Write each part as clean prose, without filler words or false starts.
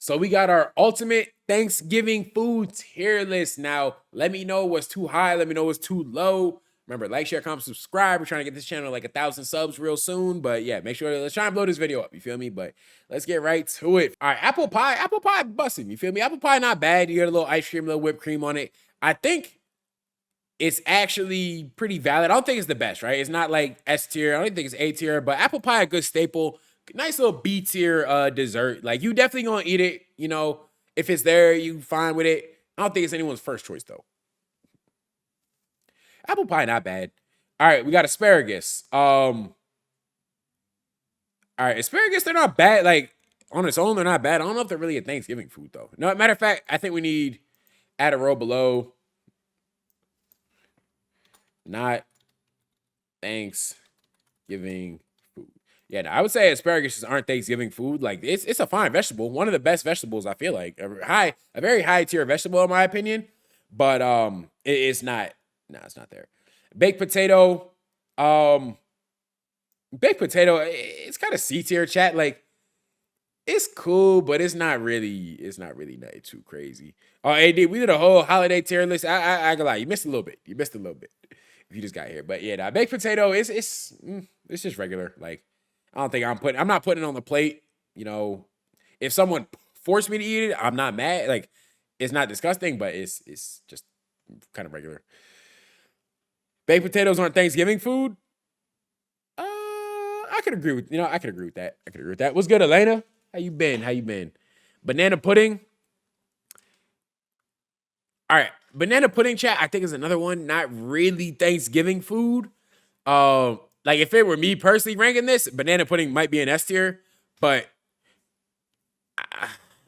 So we got our ultimate Thanksgiving food tier list. Now, let me know what's too high. Let me know what's too low. Remember, like, share, comment, subscribe. We're trying to get this channel like 1,000 subs real soon. But yeah, make sure, let's try and blow this video up. You feel me? But let's get right to it. All right, apple pie. Apple pie busting. You feel me? Apple pie not bad. You get a little ice cream, a little whipped cream on it. I think it's actually pretty valid. I don't think it's the best, right? It's not like S tier. I don't think it's A tier, but apple pie a good staple. Nice little B tier dessert. Like, you definitely gonna eat it. You know, if it's there, you fine with it. I don't think it's anyone's first choice though. Apple pie not bad. All right, we got asparagus. All right, asparagus, they're not bad. Like, on its own, they're not bad. I don't know if they're really a Thanksgiving food though. No, matter of fact, I think we need add a row below. Not Thanksgiving food. Yeah, no, I would say asparagus aren't Thanksgiving food. Like, it's a fine vegetable, one of the best vegetables. I feel like a very high tier vegetable in my opinion, but it's not. No, it's not there. Baked potato, um, baked potato. It's kind of C tier. Chat, like, it's cool, but it's not really. It's not really nothing too crazy. Oh, AD, we did a whole holiday tier list. I gotta lie, you missed a little bit. You missed a little bit if you just got here. But yeah, nah, baked potato it's just regular. Like, I don't think I'm not putting it on the plate. You know, if someone forced me to eat it, I'm not mad. Like, it's not disgusting, but it's just kind of regular. Baked potatoes aren't Thanksgiving food. I could agree with I could agree with that. I could agree with that. What's good, Elena? How you been? How you been? Banana pudding. All right, banana pudding chat. I think is another one. Not really Thanksgiving food. Like, if it were me personally ranking this, banana pudding might be an S tier, but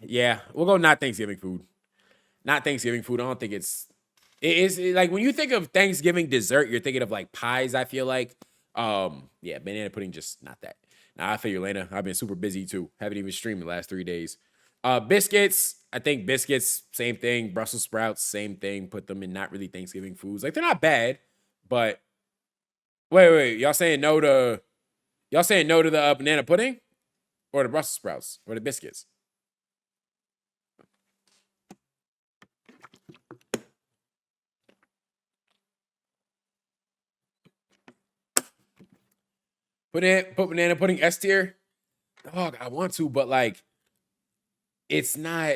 yeah, we'll go not Thanksgiving food. Not Thanksgiving food. I don't think like, when you think of Thanksgiving dessert, you're thinking of like pies, I feel like. Yeah, banana pudding just not that. Nah, I feel you, Lena. I've been super busy too. Haven't even streamed the last 3 days. Biscuits. I think biscuits, same thing. Brussels sprouts, same thing. Put them in not really Thanksgiving foods. Like, they're not bad, but wait. Y'all saying no to the banana pudding or the Brussels sprouts or the biscuits? Put banana pudding S tier. Dog, I want to, but like, it's not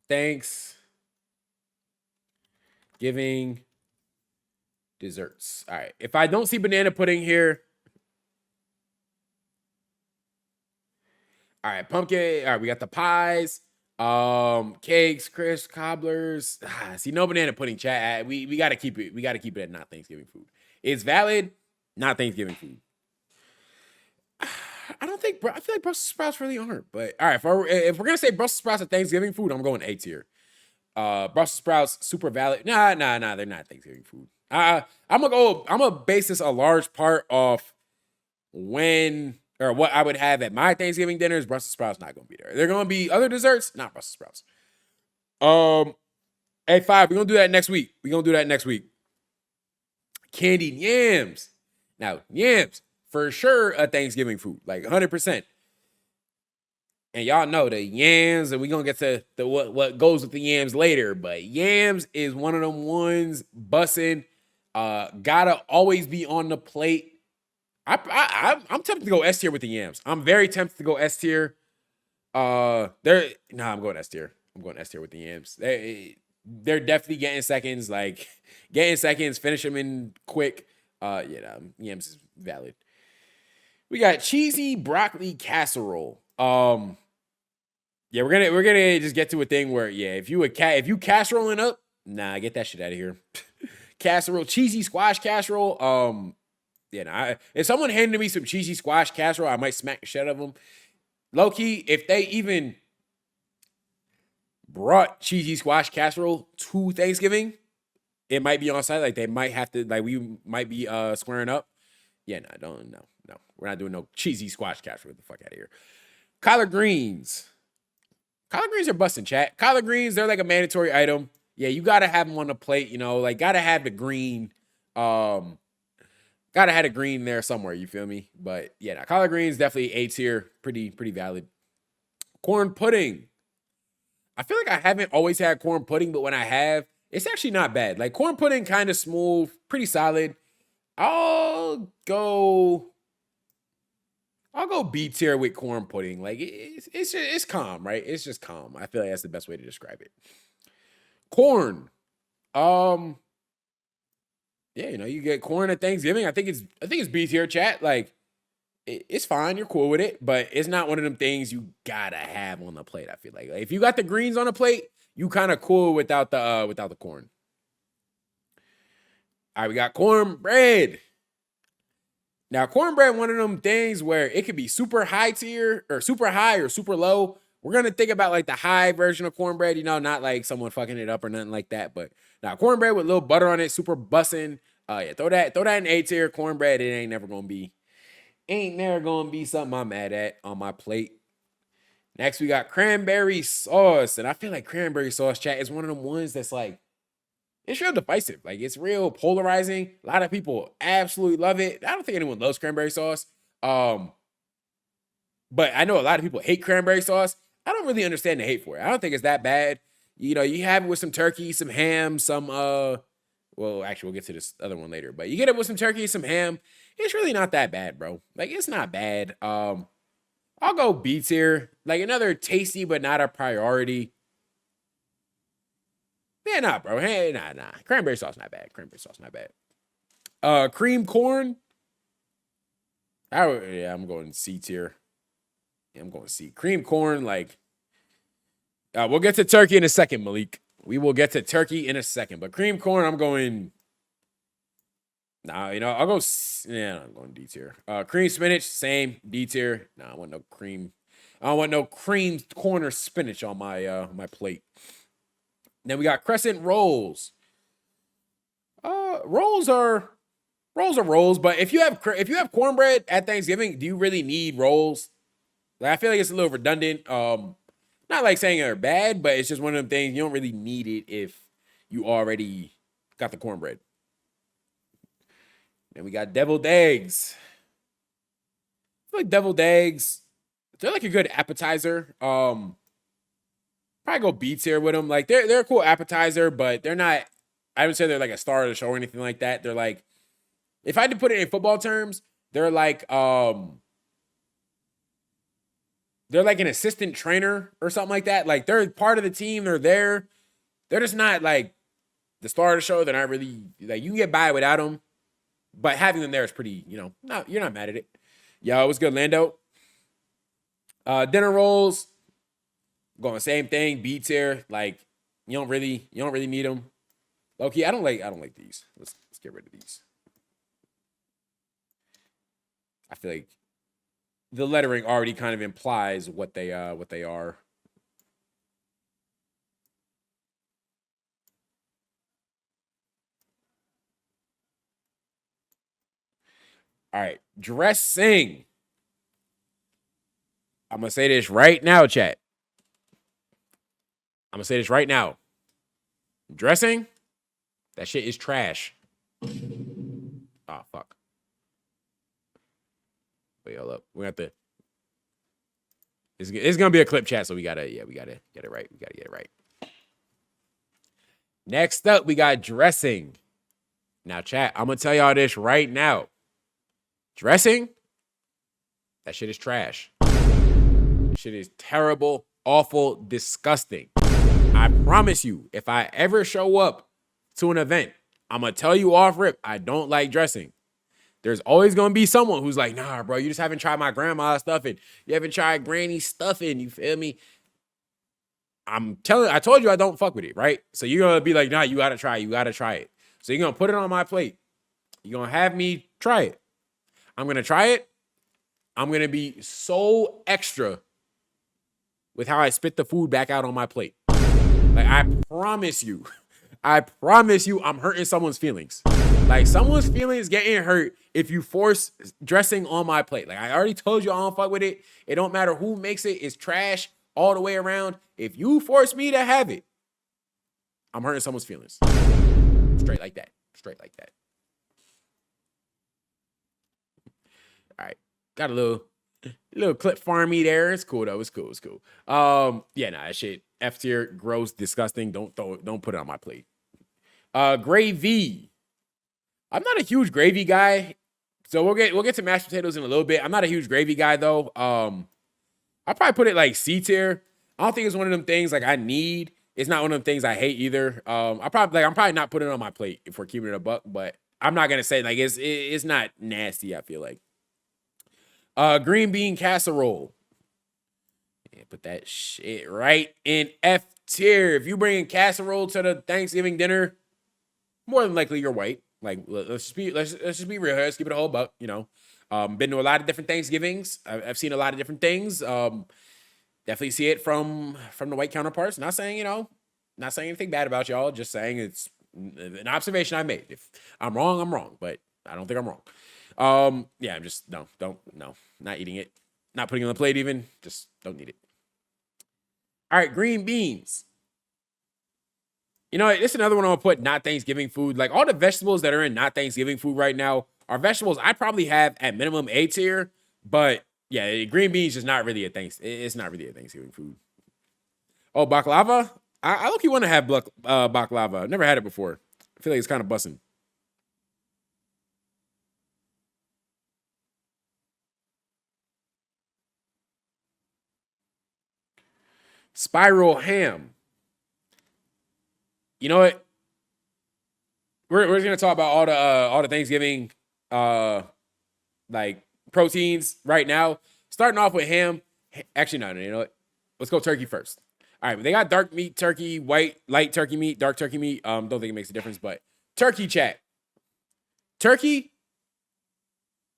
Thanksgiving desserts. All right. If I don't see banana pudding here, all right, pumpkin. All right, we got the pies, cakes, crisps, cobblers. See, no banana pudding, chat. We gotta keep it. We gotta keep it at not Thanksgiving food. It's valid, not Thanksgiving food. I don't think. I feel like Brussels sprouts really aren't. But all right, if we're gonna say Brussels sprouts are Thanksgiving food, I'm going A tier. Brussels sprouts, super valid. Nah, they're not Thanksgiving food. I'm gonna base this a large part off when or what I would have at my Thanksgiving dinners. Brussels sprouts not gonna be there. They're gonna be other desserts, not Brussels sprouts. A5, we're gonna do that next week. Candied yams. Now, yams for sure a Thanksgiving food, like 100%. And y'all know the yams, and we're gonna get to the what goes with the yams later. But yams is one of them ones bussing. Gotta always be on the plate. I'm tempted to go S tier with the yams. I'm very tempted to go S tier. I'm going S tier. I'm going S tier with the yams. They're definitely getting seconds. Like, getting seconds, finish them in quick. Yams is valid. We got cheesy broccoli casserole. Yeah, we're gonna just get to a thing where, yeah, if you casseroling up, nah, get that shit out of here. Casserole, cheesy squash casserole. Yeah, nah, if someone handed me some cheesy squash casserole, I might smack the shit out of them. Low key, if they even brought cheesy squash casserole to Thanksgiving, it might be on site. Like, they might have to, like, we might be squaring up. Yeah, no. We're not doing no cheesy squash casserole. Get the fuck out of here. Collard greens. Collard greens are busting, chat. Collard greens, they're like a mandatory item. Yeah, you gotta have them on the plate, like, gotta have the green. Gotta have the green there somewhere, you feel me? But yeah, collard greens definitely A tier, pretty valid. Corn pudding. I feel like I haven't always had corn pudding, but when I have, it's actually not bad. Like corn pudding, kind of smooth, pretty solid. I'll go. I'll go B tier with corn pudding. Like it's calm, right? It's just calm. I feel like that's the best way to describe it. Corn. Um, yeah, you get corn at Thanksgiving. I think it's B tier, chat. Like it's fine. You're cool with it, but it's not one of them things you gotta have on the plate. I feel like if you got the greens on the plate, you kind of cool without the corn. All right, we got cornbread. Now, cornbread, one of them things where it could be super high tier or super high or super low. We're gonna think about like the high version of cornbread, not like someone fucking it up or nothing like that. But now cornbread with a little butter on it, super bussin'. Yeah, throw that in A tier. Cornbread, it ain't never gonna be something I'm mad at on my plate. Next, we got cranberry sauce, and I feel like cranberry sauce, chat, is one of them ones that's like it's real divisive. Like it's real polarizing. A lot of people absolutely love it. I don't think anyone loves cranberry sauce. But I know a lot of people hate cranberry sauce. I don't really understand the hate for it. I don't think it's that bad. You have it with some turkey, some ham, some well, actually we'll get to this other one later, but you get it with some turkey, some ham. It's really not that bad, bro. Like it's not bad. I'll go B tier. Like another tasty but not a priority. Yeah, nah, bro. Hey, nah. Cranberry sauce not bad. Cream corn. I'm going C tier. Yeah, I'm going C. Cream corn, like we'll get to turkey in a second, Malik. We will get to turkey in a second. But cream corn, I'm going. Nah, I'll go. I'm going D tier. Cream spinach, same D tier. Nah, I want no cream. I don't want no cream corn or spinach on my plate. Then we got crescent rolls. Rolls are rolls, but if you have cornbread at Thanksgiving, do you really need rolls? Like I feel like it's a little redundant. Not like saying they're bad, but it's just one of them things you don't really need it if you already got the cornbread. Then we got deviled eggs. I feel like deviled eggs, they're like a good appetizer. Probably go B tier with them. Like they're a cool appetizer, but they're not. I would say they're like a star of the show or anything like that. They're like, if I had to put it in football terms, they're like an assistant trainer or something like that. Like they're part of the team. They're there. They're just not like the star of the show. They're not really like you can get by without them, but having them there is pretty. You're not mad at it. Yo, what's good, Lando? Dinner rolls. Going same thing, B tier. Like you don't really need them. Okay, I don't like these. Let's get rid of these. I feel like the lettering already kind of implies what they are. All right, dressing. I'm gonna say this right now, chat. I'm gonna say this right now. Dressing, that shit is trash. Oh fuck. Wait, hold up. We have to. It's gonna be a clip, chat, so we gotta get it right. We gotta get it right. Next up, we got dressing. Now, chat, I'm gonna tell y'all this right now. Dressing, that shit is trash. That shit is terrible, awful, disgusting. I promise you, if I ever show up to an event, I'm gonna tell you off rip, I don't like dressing. There's always gonna be someone who's like, nah, bro, you just haven't tried my grandma's stuffing. You haven't tried granny's stuffing. You feel me? I told you I don't fuck with it, right? So you're gonna be like, nah, you gotta try it. So you're gonna put it on my plate. You're gonna have me try it. I'm gonna try it. I'm gonna be so extra with how I spit the food back out on my plate. Like, I promise you, I'm hurting someone's feelings. Like, someone's feelings getting hurt if you force dressing on my plate. Like, I already told you I don't fuck with it. It don't matter who makes it. It's trash all the way around. If you force me to have it, I'm hurting someone's feelings. Straight like that. All right. Got a little Little clip farmy there. It's cool though. It's cool. It's cool. Yeah, nah, that shit F tier, gross, disgusting. Don't put it on my plate. Gravy. I'm not a huge gravy guy, so we'll get to mashed potatoes in a little bit. I'm not a huge gravy guy though. I'll probably put it like C tier. I don't think it's one of them things like I need. It's not one of them things I hate either. I'm probably not putting it on my plate if we're keeping it a buck, but I'm not gonna say like it's not nasty. I feel like green bean casserole. Yeah, put that shit right in F tier. If you bring casserole to the Thanksgiving dinner, more than likely you're white. Like let's just be real here. Let's keep it a whole buck. You know, been to a lot of different Thanksgivings. I've seen a lot of different things. Definitely see it from the white counterparts. Not saying not saying anything bad about y'all. Just saying it's an observation I made. If I'm wrong, I'm wrong. But I don't think I'm wrong. Yeah, I'm just no, not eating it, not putting it on the plate even. Just don't need it. All right, green beans. You know, it's another one I'm gonna put not Thanksgiving food. Like all the vegetables that are in not Thanksgiving food right now are vegetables I probably have at minimum A tier, but yeah, green beans is not really it's not really a Thanksgiving food. Oh, baklava? I look you want to have baklava. I've never had it before. I feel like it's kind of busting. Spiral ham. You know what? We're just gonna talk about all the Thanksgiving like proteins right now. Starting off with ham. Actually, no, you know what? Let's go turkey first. All right, they got dark meat turkey, white light turkey meat, dark turkey meat. Don't think it makes a difference, but turkey chat. Turkey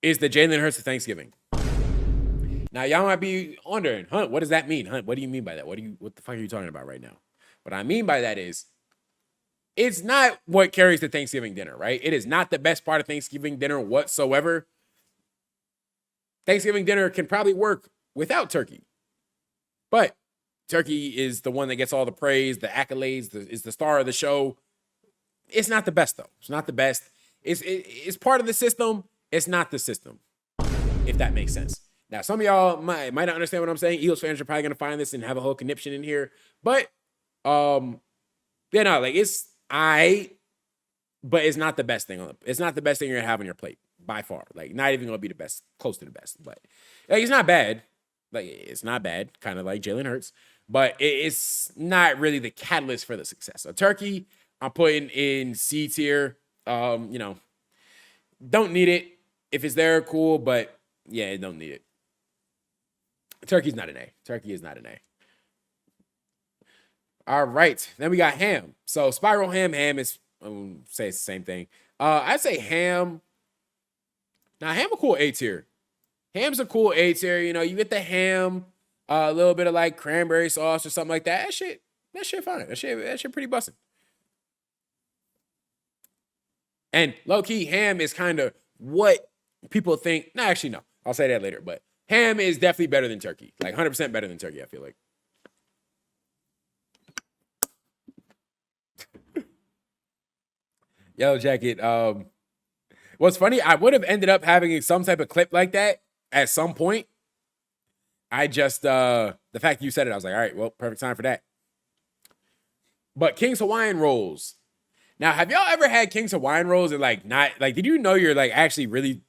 is the Jalen Hurts of Thanksgiving. Now y'all might be wondering, Hunt, what does that mean? Hunt, what do you mean by that? What the fuck are you talking about right now? What I mean by that is it's not what carries the Thanksgiving dinner, right? It is not the best part of Thanksgiving dinner whatsoever. Thanksgiving dinner can probably work without turkey. But turkey is the one that gets all the praise, the accolades, is the star of the show. It's not the best, though. It's not the best. It's part of the system. It's not the system, if that makes sense. Now, some of y'all might not understand what I'm saying. Eagles fans are probably going to find this and have a whole conniption in here. But, yeah, no, like, it's but it's not the best thing. It's not the best thing you're going to have on your plate, by far. Like, not even going to be the best, close to the best. But, like, it's not bad. Like, it's not bad, kind of like Jalen Hurts. But it's not really the catalyst for the success. A turkey, I'm putting in C tier. You know, don't need it. If it's there, cool. But, yeah, don't need it. Turkey's not an A. Turkey is not an A. All right. Then we got ham. So spiral ham is, say it's the same thing. I'd say ham. Now, ham a cool A tier. Ham's a cool A tier. You know, you get the ham, a little bit of like cranberry sauce or something like that. That shit fine. That shit pretty busting. And low key, ham is kind of what people think. No, actually, no. I'll say that later. But ham is definitely better than turkey. Like 100% better than turkey, I feel like. Yellow jacket. What's funny, I would have ended up having some type of clip like that at some point. I just the fact you said it, I was like, all right, well, perfect time for that. But King's Hawaiian rolls. Now, have y'all ever had King's Hawaiian rolls and like not like did you know you're like actually really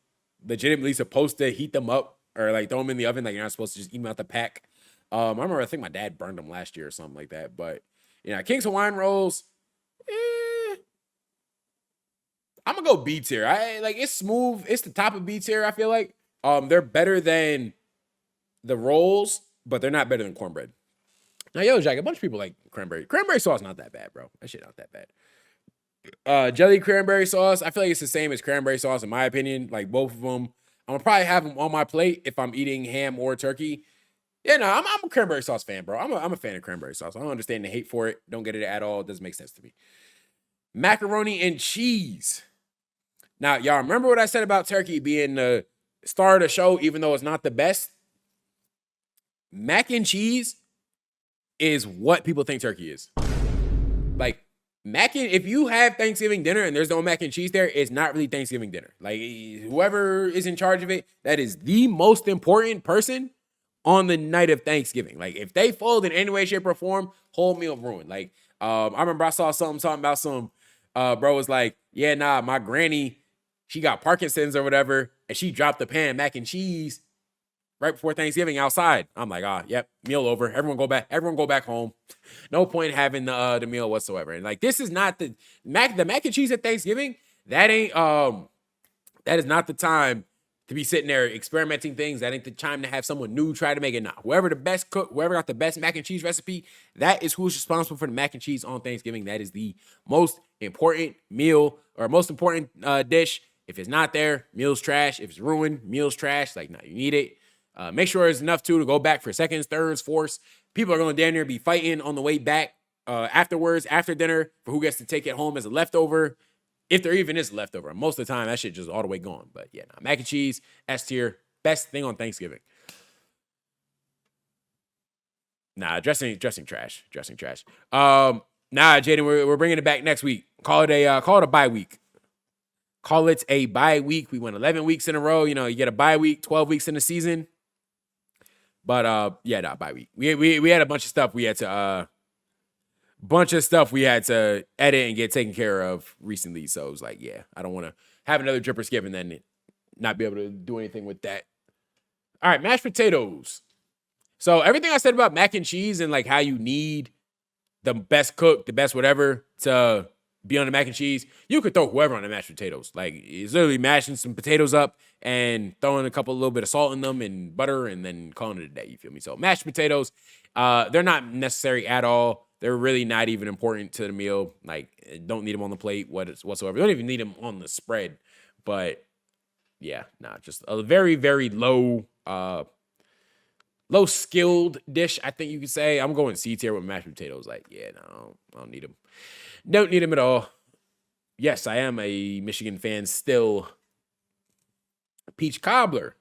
legitimately supposed to heat them up or like throw them in the oven? Like you're not supposed to just eat them out the pack. I remember I think my dad burned them last year or something like that. But you know, King's Hawaiian rolls, I'm gonna go B tier. I like it's smooth. It's the top of B tier. I feel like they're better than the rolls, but they're not better than cornbread. Now, yo, Jack, a bunch of people like cranberry. Cranberry sauce not that bad, bro. That shit not that bad. Jelly cranberry sauce. I feel like it's the same as cranberry sauce in my opinion. Like both of them, I'm gonna probably have them on my plate if I'm eating ham or turkey. Yeah, no, I'm a cranberry sauce fan, bro. I'm a fan of cranberry sauce. I don't understand the hate for it. Don't get it at all. It doesn't make sense to me. Macaroni and cheese. Now, y'all remember what I said about turkey being the star of the show, even though it's not the best? Mac and cheese is what people think turkey is. Like, if you have Thanksgiving dinner and there's no mac and cheese there, it's not really Thanksgiving dinner. Like whoever is in charge of it, that is the most important person on the night of Thanksgiving. Like if they fold in any way, shape, or form, whole meal ruined. Like I remember I saw something talking about some bro was like, yeah, nah, my granny, she got Parkinson's or whatever, and she dropped the pan of mac and cheese right before Thanksgiving outside. I'm like, yep, meal over. Everyone go back home. No point having the meal whatsoever. And like, this is not the mac and cheese at Thanksgiving. That is not the time to be sitting there experimenting things. That ain't the time to have someone new try to make it. Nah, whoever the best cook, whoever got the best mac and cheese recipe, that is who's responsible for the mac and cheese on Thanksgiving. That is the most important meal or most important dish. If it's not there, meal's trash. If it's ruined, meal's trash. Like, nah, you need it. Make sure it's enough to go back for seconds, thirds, fourths. People are going to down there be fighting on the way back afterwards, after dinner, for who gets to take it home as a leftover. If there even is leftover. Most of the time, that shit just all the way gone. But yeah, nah, mac and cheese, S tier, best thing on Thanksgiving. Nah, dressing trash. Nah, Jaden, we're bringing it back next week. Call it a bye week. Call it a bye week. We went 11 weeks in a row. You know, you get a bye week, 12 weeks in the season. But yeah, nah, bye week. We had a bunch of stuff we had to edit and get taken care of recently. So it was like, yeah, I don't want to have another dripper skip and then not be able to do anything with that. All right, mashed potatoes. So everything I said about mac and cheese and like how you need the best cook, the best whatever to be on the mac and cheese, you could throw whoever on the mashed potatoes. Like it's literally mashing some potatoes up and throwing a little bit of salt in them and butter and then calling it a day. You feel me? So mashed potatoes, they're not necessary at all. They're really not even important to the meal. Like don't need them on the plate whatsoever. You don't even need them on the spread. But yeah, nah, just a very, very low skilled dish, I think you could say. I'm going C tier with mashed potatoes. Like, yeah, no, I don't need them. Don't need them at all. Yes, I am a Michigan fan still. Peach cobbler.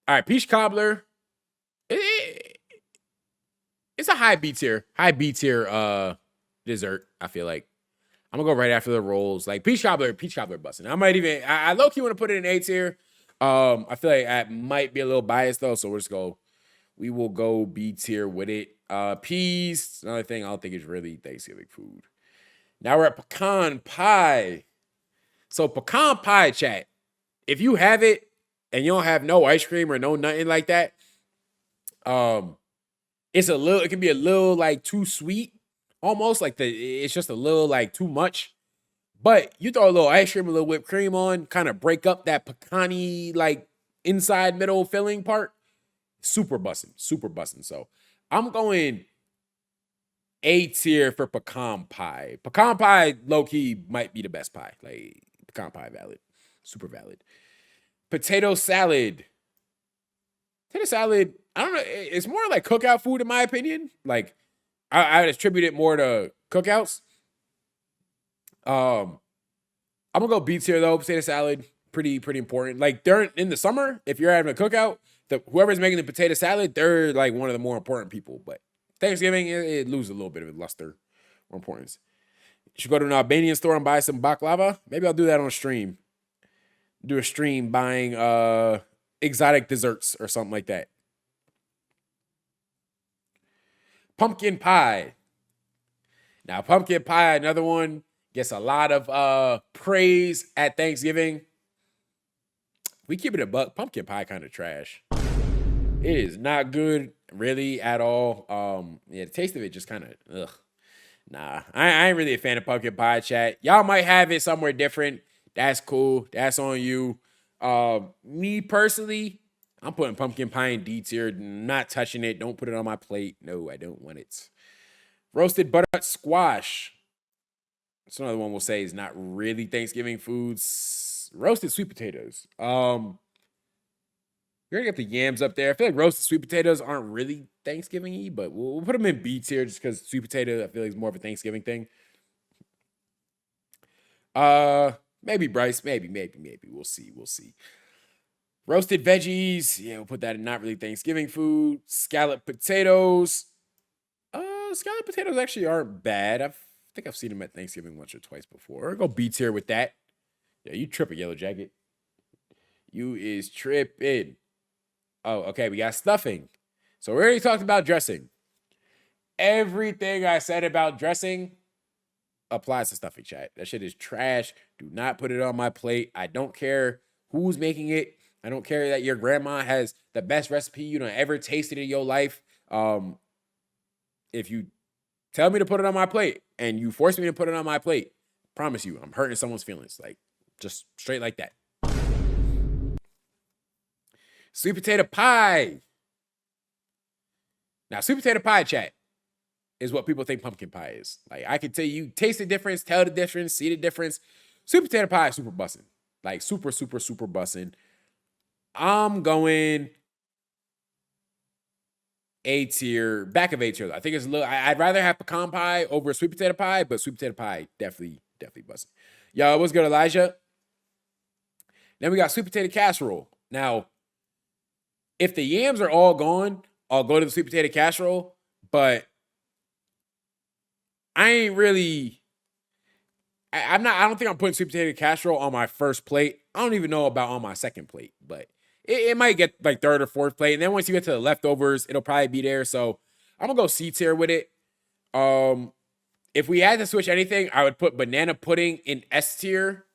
All right, peach cobbler. It's a high B tier dessert, I feel like. I'm gonna go right after the rolls. Like peach cobbler busting. I low key want to put it in A tier. I feel like I might be a little biased though, so we will go B tier with it. Peas, another thing I don't think is really Thanksgiving food. Now we're at pecan pie. So pecan pie, chat. If you have it and you don't have no ice cream or no nothing like that, it can be a little like too sweet, almost like it's just a little like too much. But you throw a little ice cream, a little whipped cream on, kind of break up that pecan-y like inside middle filling part. Super bussin'. So I'm going A tier for pecan pie. Pecan pie, low key, might be the best pie. Like pecan pie, valid, super valid. Potato salad. Potato salad, I don't know. It's more like cookout food in my opinion. Like I would attribute it more to cookouts. I'm gonna go B tier though. Potato salad, pretty important. Like in the summer, if you're having a cookout, whoever's making the potato salad, they're like one of the more important people. But Thanksgiving, it loses a little bit of its luster or importance. You should go to an Albanian store and buy some baklava. Maybe I'll do that on a stream. Do a stream buying exotic desserts or something like that. Pumpkin pie. Now, pumpkin pie, another one, gets a lot of praise at Thanksgiving. We keep it a buck. Pumpkin pie kind of trash. It is not good, really, at all. Yeah, the taste of it just kind of, ugh. Nah, I ain't really a fan of pumpkin pie, chat. Y'all might have it somewhere different. That's cool. That's on you. Me personally, I'm putting pumpkin pie in D tier. Not touching it. Don't put it on my plate. No, I don't want it. Roasted butternut squash. That's another one we'll say is not really Thanksgiving foods. Roasted sweet potatoes. We're gonna get the yams up there. I feel like roasted sweet potatoes aren't really Thanksgiving-y, but we'll put them in B tier just because sweet potato, I feel like, is more of a Thanksgiving thing. Maybe Bryce, maybe. We'll see. Roasted veggies, yeah, we'll put that in not really Thanksgiving food. Scalloped potatoes. Scalloped potatoes actually aren't bad. think I've seen them at Thanksgiving once or twice before. Or go B tier with that. Yeah, you tripping, Yellow Jacket. You is tripping. Oh, okay. We got stuffing. So we already talked about dressing. Everything I said about dressing applies to stuffing, chat. That shit is trash. Do not put it on my plate. I don't care who's making it. I don't care that your grandma has the best recipe you done ever tasted in your life. If you tell me to put it on my plate and you force me to put it on my plate, promise you, I'm hurting someone's feelings. Like, just straight like that. Sweet potato pie. Now, sweet potato pie, chat, is what people think pumpkin pie is. Like, I can tell you, taste the difference, tell the difference, see the difference. Sweet potato pie is super bussin'. Like, super, super, super bussin'. I'm going A tier, back of A tier. I think it's a little, I'd rather have pecan pie over sweet potato pie, but sweet potato pie definitely bussin'. Yo, what's good, Elijah? Then we got sweet potato casserole. Now, if the yams are all gone, I'll go to the sweet potato casserole, but I ain't really, I don't think I'm putting sweet potato casserole on my first plate. I don't even know about on my second plate, but it might get like third or fourth plate. And then once you get to the leftovers, it'll probably be there. So I'm gonna go C tier with it. If we had to switch anything, I would put banana pudding in S tier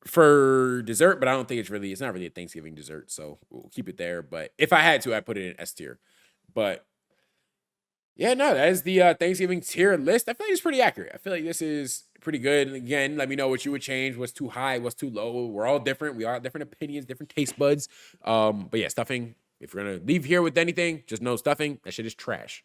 for dessert, but I don't think it's not really a Thanksgiving dessert, so we'll keep it there. But if I had to, I'd put it in S tier. But yeah, no, that is the Thanksgiving tier list. I feel like it's pretty accurate. I feel like this is pretty good. And again, let me know what you would change. What's too high? What's too low? We're all different. We all have different opinions, different taste buds. But yeah, stuffing. If you're gonna leave here with anything, just know stuffing. That shit is trash.